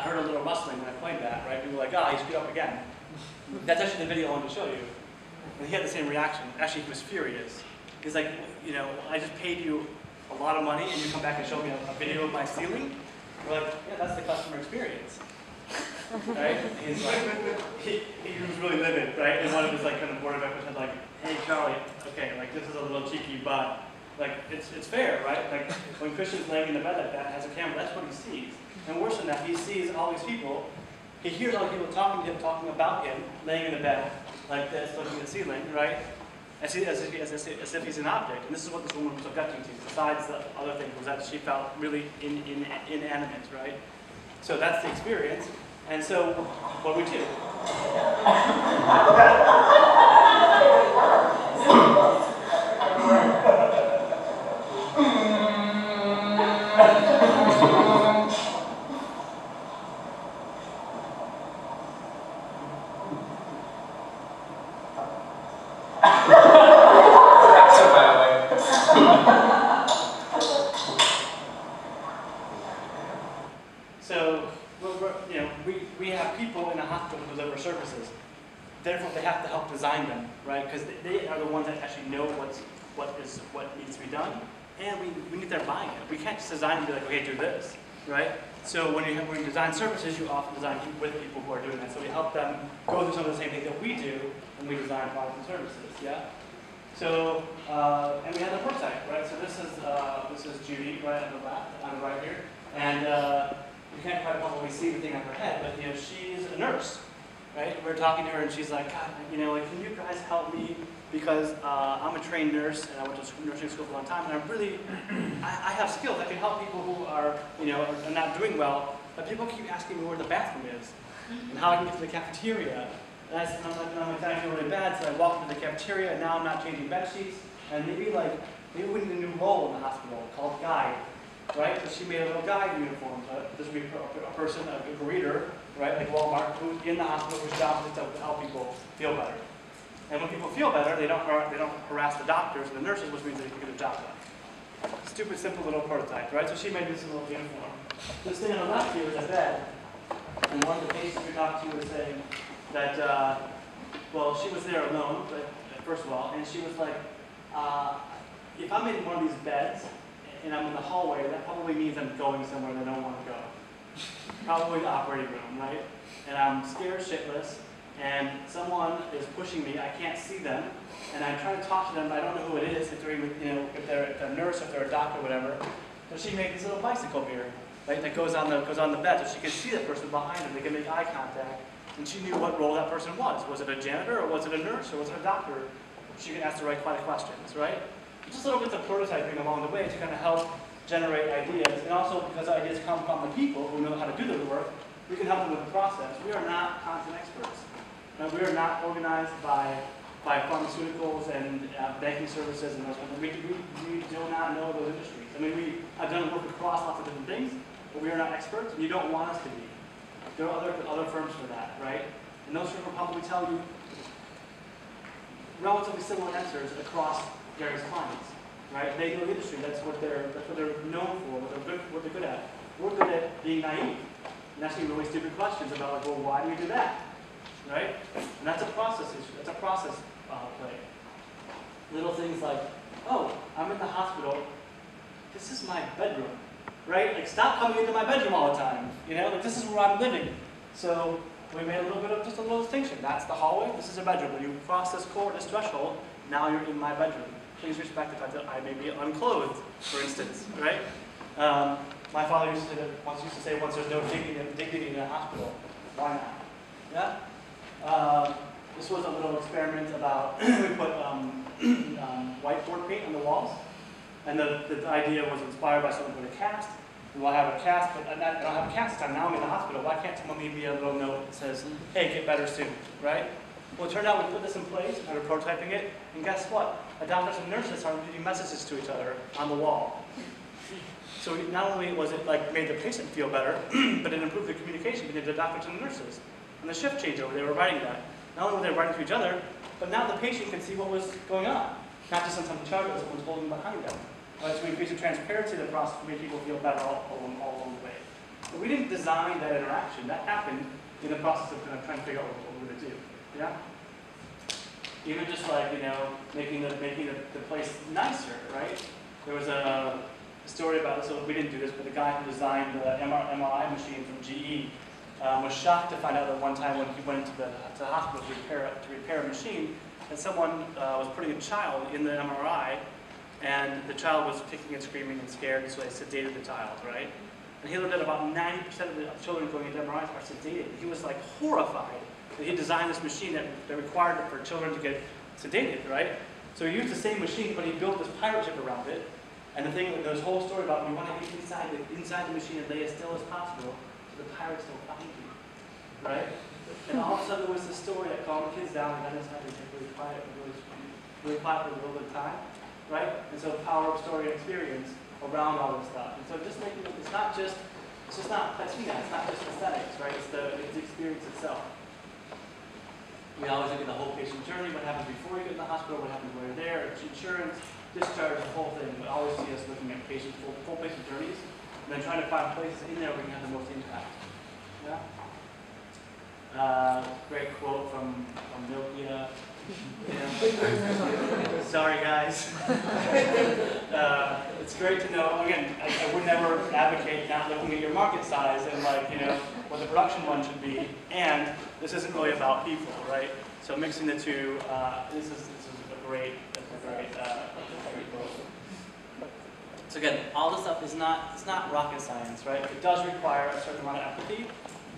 heard a little rustling when I played that, right? People were like, oh, he screwed up again. That's actually the video I wanted to show you. And he had the same reaction. Actually, he was furious. He's like, you know, I just paid you a lot of money and you come back and show me a video of my stealing? We're like, yeah, that's the customer experience. Right? He's like, he was really livid, right? And one of his like kind of board members said like, hey Charlie, okay, like this is a little cheeky, but like it's fair, right? Like when Christian's laying in the bed like that, has a camera, that's what he sees. And worse than that, he sees all these people, he hears all the people talking to him, talking about him, laying in the bed like this, looking at the ceiling, right? As if he's an object. And this is what this woman was objecting to, besides the other thing, was that she felt really inanimate, right? So that's the experience. And so, what do we do? So, you know, we have people in a hospital who deliver services. Therefore, they have to help design them, right? Because they are the ones that actually know what needs to be done, and we need their buy-in. We can't just design and be like, okay, do this, right? So when you design services, you often design with people who are doing that. So we help them go through some of the same things that we do when we design products and services. Yeah. So and we have the prototype, right? So this is Judy right on the left, on the right here, and you can't quite probably see the thing on her head, but you know she's a nurse, right? We're talking to her, and she's like, God, you know, like, can you guys help me? Because I'm a trained nurse, and I went to nursing school for a long time, and I have skills. I can help people who are, you know, are not doing well, but people keep asking me where the bathroom is, and how I can get to the cafeteria. And I'm like, I feel really bad, so I walk to the cafeteria, and now I'm not changing bed sheets, and maybe we need a new role in the hospital called guide, right? So she made a little guide uniform. This would be a person, a greeter, right, like Walmart, who's in the hospital, whose job is to help people feel better. And when people feel better, they don't harass the doctors and the nurses, which means they can get their job done. Stupid, simple little prototype, right? So she made this little uniform. This thing on the left here is a bed, and one of the patients we talked to was saying that, well, she was there alone, but first of all, and she was like, if I'm in one of these beds and I'm in the hallway, that probably means I'm going somewhere that I don't want to go. Probably the operating room, right? And I'm scared shitless, and someone is pushing me, I can't see them, and I'm trying to talk to them, but I don't know who it is, if they're even, you know, if they're a nurse, if they're a doctor, whatever. So she made this little bicycle here, right, that goes on the bed, so she could see the person behind her, they can make eye contact, and she knew what role that person was. Was it a janitor, or was it a nurse, or was it a doctor? She could ask the right kind of questions, right? Just little bits of prototyping along the way to kind of help generate ideas, and also because ideas come from the people who know how to do the work, we can help them with the process. We are not content experts. We are not organized by pharmaceuticals and banking services and those kinds of things. We do not know those industries. I mean, we have done work across lots of different things, but we are not experts, and you don't want us to be. There are other firms for that, right? And those firms will probably tell you relatively similar answers across various clients, right? They know the industry. That's what they're known for. What they're good at. We're good at being naive and asking really stupid questions about like, well, why do we do that, right? And that's a process issue. That's a process play. Little things like, oh, I'm in the hospital. This is my bedroom, right? Like, stop coming into my bedroom all the time. You know, like this is where I'm living. So we made a little bit of just a little distinction. That's the hallway. This is a bedroom. When you cross this threshold, now you're in my bedroom. Please respect the fact that I may be unclothed, for instance, right? My father used to say once there's no dignity in a hospital. Why not? Yeah? This was a little experiment about, we put whiteboard paint on the walls. And the idea was inspired by someone with a cast. Well, I have a cast, but I don't have a cast this time. Now I'm in the hospital. Why can't someone leave me a little note that says, hey, get better soon, right? Well, it turned out we put this in place, and we're prototyping it, and guess what? The doctors and nurses are leaving messages to each other on the wall. So not only was it like made the patient feel better, but it improved the communication between the doctors and the nurses. And the shift changeover, they were writing that. Not only were they writing to each other, but now the patient can see what was going on. Not just on some chart that someone's holding behind them. Right? So we increase the transparency of the process to make people feel better all along the way. But we didn't design that interaction. That happened in the process of kind of trying to figure out what we're going to do. Yeah? Even just like, making the place nicer, right? There was a story about this, so we didn't do this, but the guy who designed the MRI machine from GE was shocked to find out that one time when he went into the hospital to repair a machine, that someone was putting a child in the MRI, and the child was kicking and screaming and scared, so they sedated the child, right? And he learned that about 90% of the children going into MRIs are sedated. He was like horrified that he designed this machine that required for children to get sedated, right? So he used the same machine, but he built this pirate ship around it. And the thing, there's a whole story about we want to get inside the machine and lay as still as possible, so the pirates don't find you, right? And all of a sudden there was this story that calmed the kids down and got inside and really quiet for a little bit of time, right? And so power of story and experience around all this stuff. And so just making it's not just patina, it's not just aesthetics, right? It's the experience itself. We always look at the whole patient journey, what happens before you get in the hospital, what happens when you're there, insurance, discharge, the whole thing. We always see us looking at patients, full patient journeys, and then trying to find places in there where we can have the most impact. Yeah? Great quote from Nokia. Sorry guys. It's great to know, again, I would never advocate not looking at your market size and what the production one should be, and this isn't really about people, right? So mixing the two, this is a great quote. So again, all this stuff is not rocket science, right? It does require a certain amount of empathy.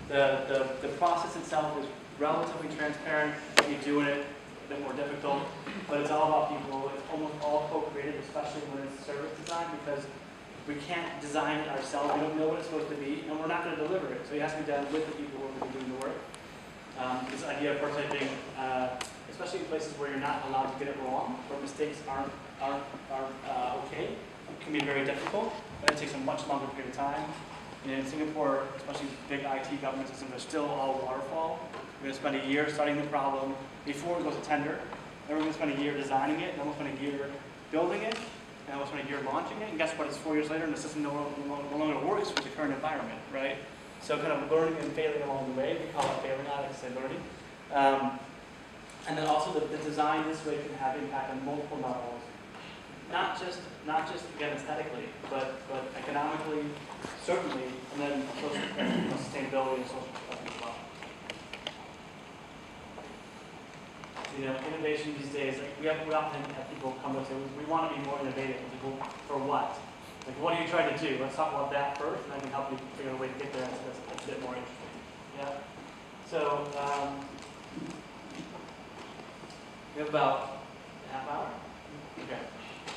The process itself is relatively transparent. You're doing it a bit more difficult, but it's all about people. It's almost all co-created, especially when it's service design, because we can't design it ourselves. We don't know what it's supposed to be, and we're not going to deliver it. So it has to be done with the people who are going to be doing the work. This idea of prototyping, especially in places where you're not allowed to get it wrong, where mistakes aren't okay, it can be very difficult, but it takes a much longer period of time. In Singapore, especially big IT government systems, are still all waterfall. We're going to spend a year studying the problem before it goes to tender. Then we're going to spend a year designing it, then we'll spend a year building it, and we'll spend a year launching it. And guess what? It's 4 years later, and the system no longer works with the current environment, right? So kind of learning and failing along the way. We call it failing, I like to say learning. And then also the design this way can have impact on multiple levels. Not just again aesthetically, but economically, certainly, and then sustainability and social stuff as well. Innovation these days, we often have people come to us and say, we want to be more innovative. People, for what? Like, what are you trying to do? Let's talk about that first, and I can help you figure out a way to get there. That's a bit more interesting. Yeah. So we have about a half hour. Okay.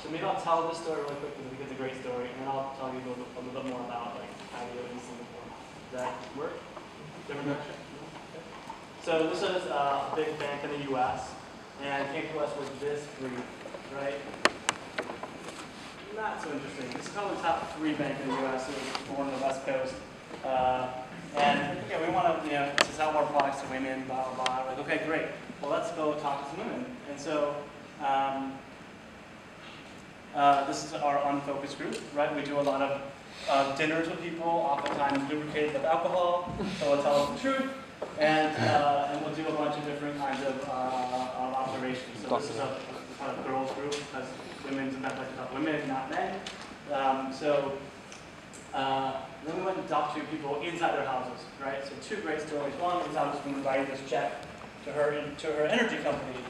So maybe I'll tell this story really quick because it's a great story, and then I'll tell you a little bit more about IDEO in Singapore. Does that work? Different direction? Okay. So this is a big bank in the U.S., and it came to us with this brief, right? Not so interesting. This is probably the top 3 bank in the U.S. It was born on the West Coast. And okay, we want to, to sell more products to women, blah, blah, blah. We're like, okay, great. Well, let's go talk to some women. And so, this is our unfocused group, right? We do a lot of dinners with people, oftentimes lubricated with alcohol, so we'll tell us the truth, and we'll do a bunch of different kinds of observations. So this is a kind of girls group, because women sometimes like to talk to women, not men. Then we went and talked to people inside their houses, right? So 2 great stories. One is I was going to write this check to her energy company.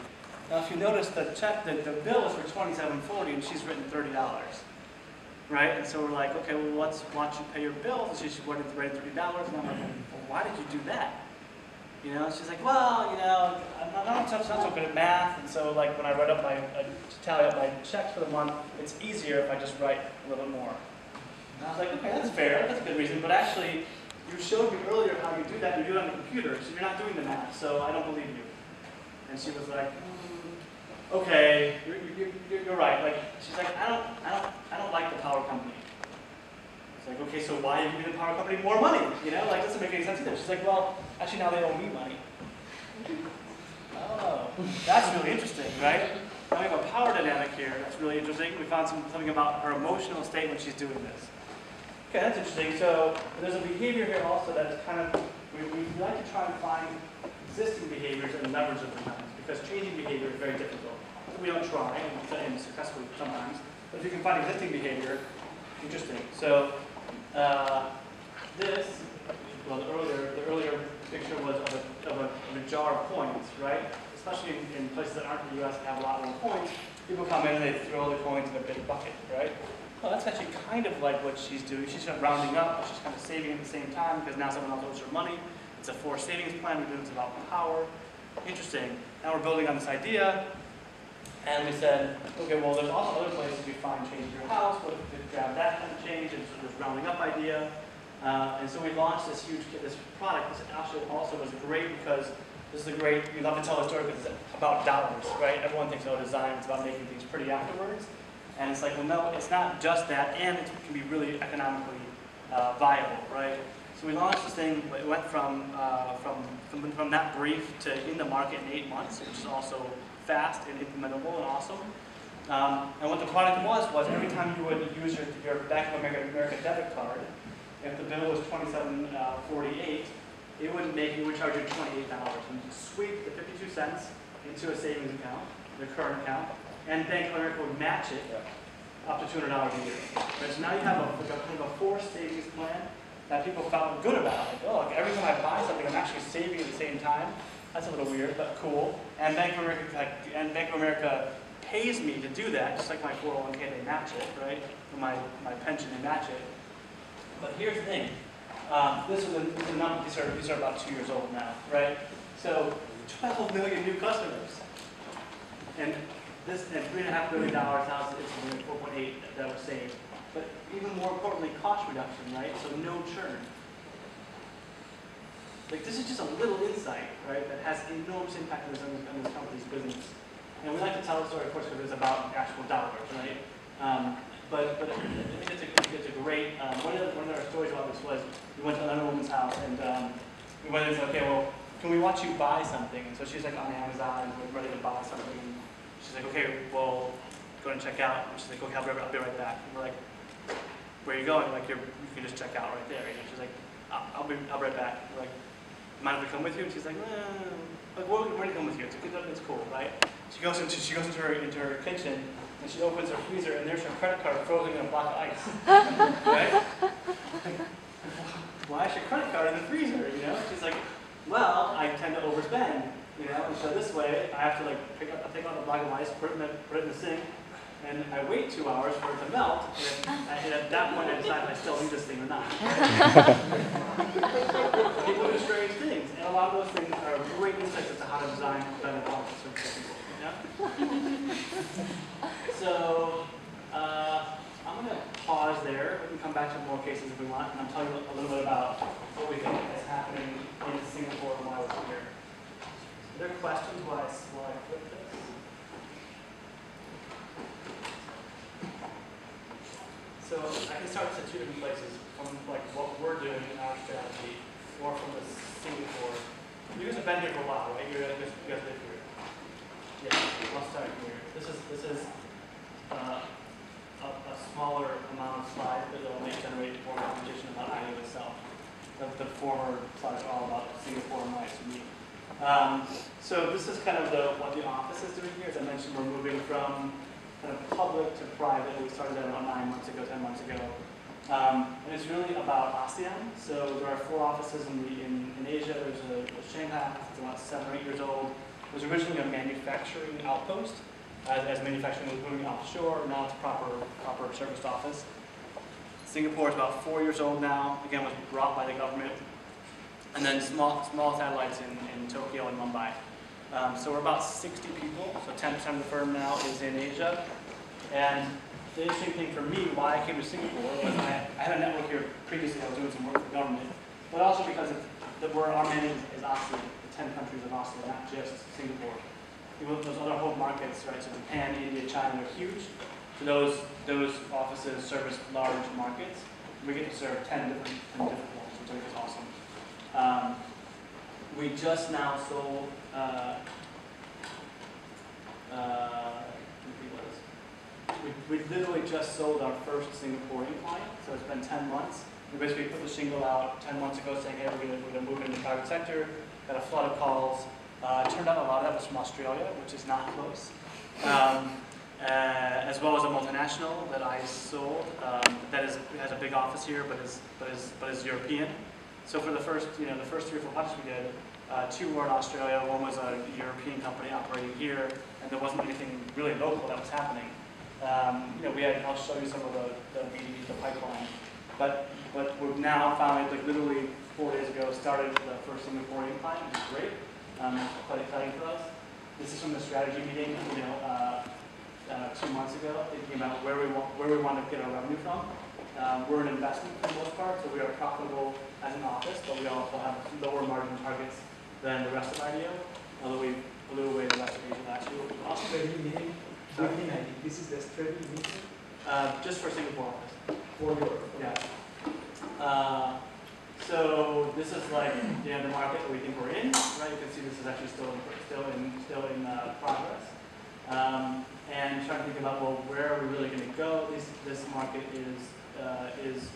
Now, if you notice the check, the bill is for $27.40, and she's written $30, right? And so we're like, okay, well, why don't you pay your bills? And she's writing $30, and I'm like, well, why did you do that? She's like, well, I'm not so good at math, and so like when I write up tally up my checks for the month, it's easier if I just write a little bit more. And I was like, okay, that's fair, that's a good reason, but actually, you showed me earlier how you do that, you do it on the computer, so you're not doing the math, so I don't believe you. And she was like, okay, you're right. Like, she's like, I don't like the power company. It's like, okay, so why are you giving the power company more money? Like, doesn't make any sense either. She's like, well, actually now they owe me money. Oh, that's really interesting, right? Now we have a power dynamic here. That's really interesting. We found something about her emotional state when she's doing this. Okay, that's interesting. So there's a behavior here also that's kind of, we like to try and find existing behaviors and leverage them sometimes, because changing behavior is very difficult. So we don't try, and successfully sometimes, but if you can find existing behavior, interesting. So this, well, the earlier picture was of a jar of coins, right? Especially in places that aren't the US that have a lot more coins, people come in and they throw the coins in a big bucket, right? Well, that's actually kind of like what she's doing. She's not rounding up, but she's kind of saving at the same time because now someone else owes her money. It's a forced savings plan. We're doing this about power. Interesting. Now we're building on this idea, and we said, okay, well, there's also other places you find change in your house. What if you grab that kind of change and sort of this rounding up idea? And so we launched this huge this product. This actually also was great because this is a great. We love to tell a story because it's about dollars, right? Everyone thinks, oh, design is about making things pretty afterwards. And it's like, well, no, it's not just that, and it can be really economically viable, right? So we launched this thing. It went from that brief to in the market in 8 months, which is also fast and implementable and awesome. And what the product was every time you would use your Bank of America debit card, if the bill was $27.48, it would charge you $28, and you sweep the 52 cents into a savings account, your current account. And Bank of America would match it up to $200 a year. Right? So now you have kind of a forced savings plan that people felt good about. Like, oh, like every time I buy something, I'm actually saving at the same time. That's a little weird, but cool. And Bank of America pays me to do that, just like my 401k, they match it, right? Or my pension, they match it. But here's the thing. This is a number. These are about 2 years old now, right? So 12 million new customers. And this and $3.5 billion now it's 4.8 that was saved. But even more importantly, cost reduction, right? So no churn. Like this is just a little insight, right? That has enormous impact on this company's business. And we like to tell the story, of course, because it's about actual dollars, right? But I think it's a great. One of our stories about this was we went to another woman's house and we went and said, okay, well, can we watch you buy something? And so she's like on Amazon and we're ready to buy something. She's like, okay, well, go and check out. And she's like, okay, I'll be right back. And we're like, where are you going? Like, you can just check out right there. And she's like, I'll be right back. We're like, mind if I come with you? And she's like, like, where do you come with you? It's cool, right? She goes into her kitchen and she opens her freezer and there's her credit card frozen in a block of ice, right? Why is your credit card in the freezer? You know? She's like, well, I tend to overspend. You know, and so this way, I have to like take out the block of ice, put it in the sink, and I wait 2 hours for it to melt. And at that point, I decide if I still need this thing or not. People do strange things, and a lot of those things are great insights as to how to design better products for people. Yeah. So I'm going to pause there. We can come back to more cases if we want, and I'll tell you a little bit about what we think is happening in Singapore and why we're here. Are there questions while I flip this? So I can start to 2 different places, from like what we're doing in our strategy, or from the Singapore. You guys have been here for a while, right? You guys live here. Yeah, I'll start here. This is a smaller amount of slides, but it'll generate more conversation about IDEO itself. The former slides are all about Singapore and why it's unique. So this is kind of what the office is doing here. As I mentioned, we're moving from kind of public to private. We started that about 9 months ago, 10 months ago. And it's really about ASEAN. So there are 4 offices in Asia. There's a Shanghai office that's about 7 or 8 years old. It was originally a manufacturing outpost. As manufacturing was moving offshore, now it's a proper serviced office. Singapore is about 4 years old now. Again, was brought by the government. And then small satellites in Tokyo and Mumbai. So we're about 60 people, so 10% of the firm now is in Asia. And the interesting thing for me, why I came to Singapore, was I had a network here previously. I was doing some work for the government, but also because our mandate is ASEAN, the 10 countries of ASEAN, not just Singapore. Those other home markets, right? So Japan, India, China are huge. So those offices service large markets. We get to serve 10 different ones, which is awesome. We just now sold, we literally just sold our first Singaporean client, so it's been 10 months. We basically put the shingle out 10 months ago saying, hey, we're going to move into the private sector. Got a flood of calls. It turned out a lot of that was from Australia, which is not close. As well as a multinational that I sold that has a big office here, but is European. So for the first 3 or 4 projects we did, 2 were in Australia. 1 was a European company operating here, and there wasn't anything really local that was happening. I'll show you some of the pipeline. But we've now finally, like literally 4 days ago, started the first Singaporean client, which is great. Quite exciting for us. This is from the strategy meeting, 2 months ago, thinking about where we want to get our revenue from. We're an investment for the most part, so we are profitable as an office, but we also have lower margin targets than the rest of IDEO, although we blew away the rest of Asia last year, which was awesome. Strategy meeting? This is the strategy meeting? Just for Singapore office. For Europe? Yeah. So this is like the market that we think we're in, right? You can see this is actually still in progress. And trying to think about, well, where are we really going to go? This market is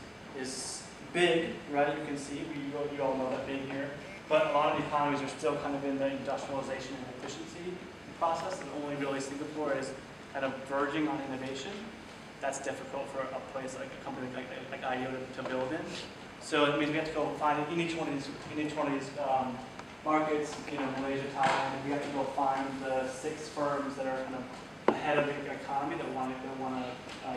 big, right? You can see, you all know that being here. But a lot of the economies are still kind of in the industrialization and efficiency process, and only really Singapore is kind of verging on innovation. That's difficult for a place like a company like IDEO to build in. So it means we have to go find in each one of these markets, Malaysia, Thailand, we have to go find the 6 firms that are kind of ahead of the economy that want to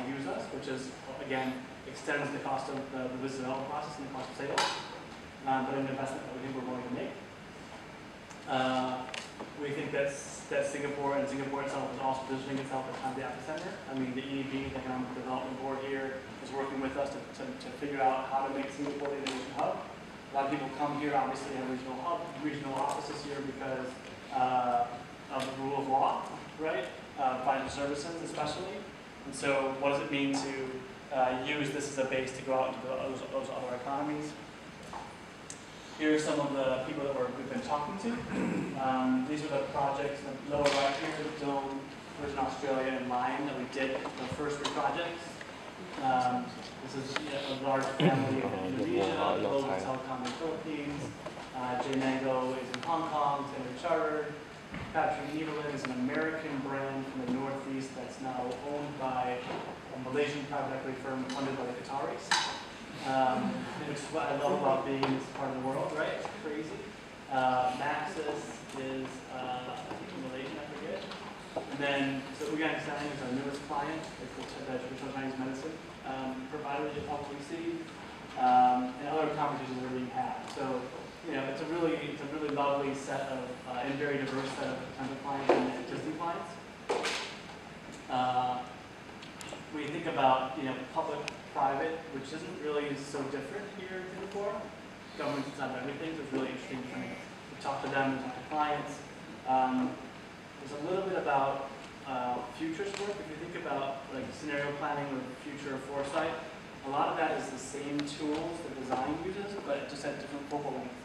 use us, which is, again, extends the cost of the business development process and the cost of sales, but an investment that we think we're willing to make. We think that Singapore itself is also positioning itself as kind of the epicenter. I mean, the EDB, the Economic Development Board here, is working with us to figure out how to make Singapore the innovation hub. A lot of people come here, obviously, have regional offices here because of the rule of law, right? Financial services, especially. And so, what does it mean to use this as a base to go out into those other economies? Here are some of the people that we've been talking to. These are the projects in the lower right here, Dome, Virgin Australia, and Lion that we did the first 3 projects. This is a large family in Indonesia, Global Telecom in the Philippines, J-Mango is in Hong Kong, Standard Chartered. Patrick Neverland is an American brand from the Northeast that's now owned by a Malaysian private equity firm funded by the Qataris. Which is what I love about being in this part of the world, right? It's crazy. Maxis is, I think, Malaysian, I forget. And then, so Uyang Sang is our newest client. It's the traditional Chinese medicine provider that you probably see. And other conversations that are being had. So, it's a really lovely set of, and very diverse set of potential clients and existing clients. When you think about, public-private, which isn't really so different here in Singapore. Government's not everything, so it's really interesting to talk to them and talk to clients. There's a little bit about futures work. If you think about like scenario planning or future foresight, a lot of that is the same tools that design uses, but just at different focal lengths.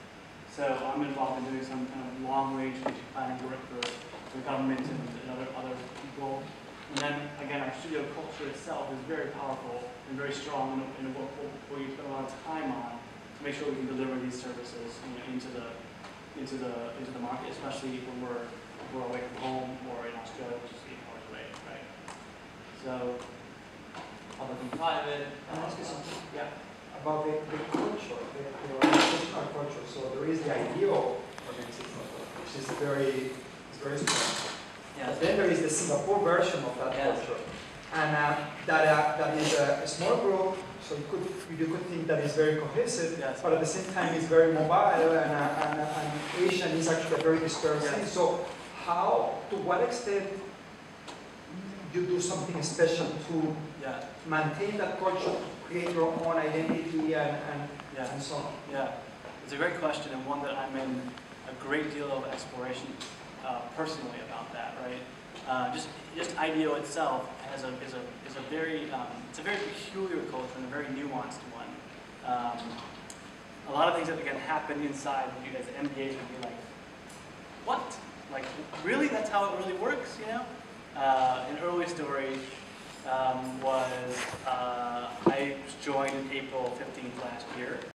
So I'm involved in doing some kind of long-range strategic planning work for the government and other people. And then, again, our studio culture itself is very powerful and very strong in what we spend a lot of time on to make sure we can deliver these services into the market, especially when we're away from home or in Australia, which is 8 hours away, right? So, public and private. Can I ask you something? Yeah. About the culture, the organizational culture. So there is the IDEO organizational culture, which is very strong. Yeah. Then there is the Singapore version of that culture, and that is a small group. So you could think that it's very cohesive, yes. But at the same time it's very mobile, and Asian is actually a very dispersed thing. So to what extent you do something special to maintain that culture, create your own identity, and so on? Yeah, it's a great question, and one that I'm in a great deal of exploration personally about that, right? Just IDEO itself is a very peculiar culture and a very nuanced one. A lot of things that again happen inside you guys MBAs would be like, what? Like, really? That's how it really works, An early story. was I joined April 15th last year.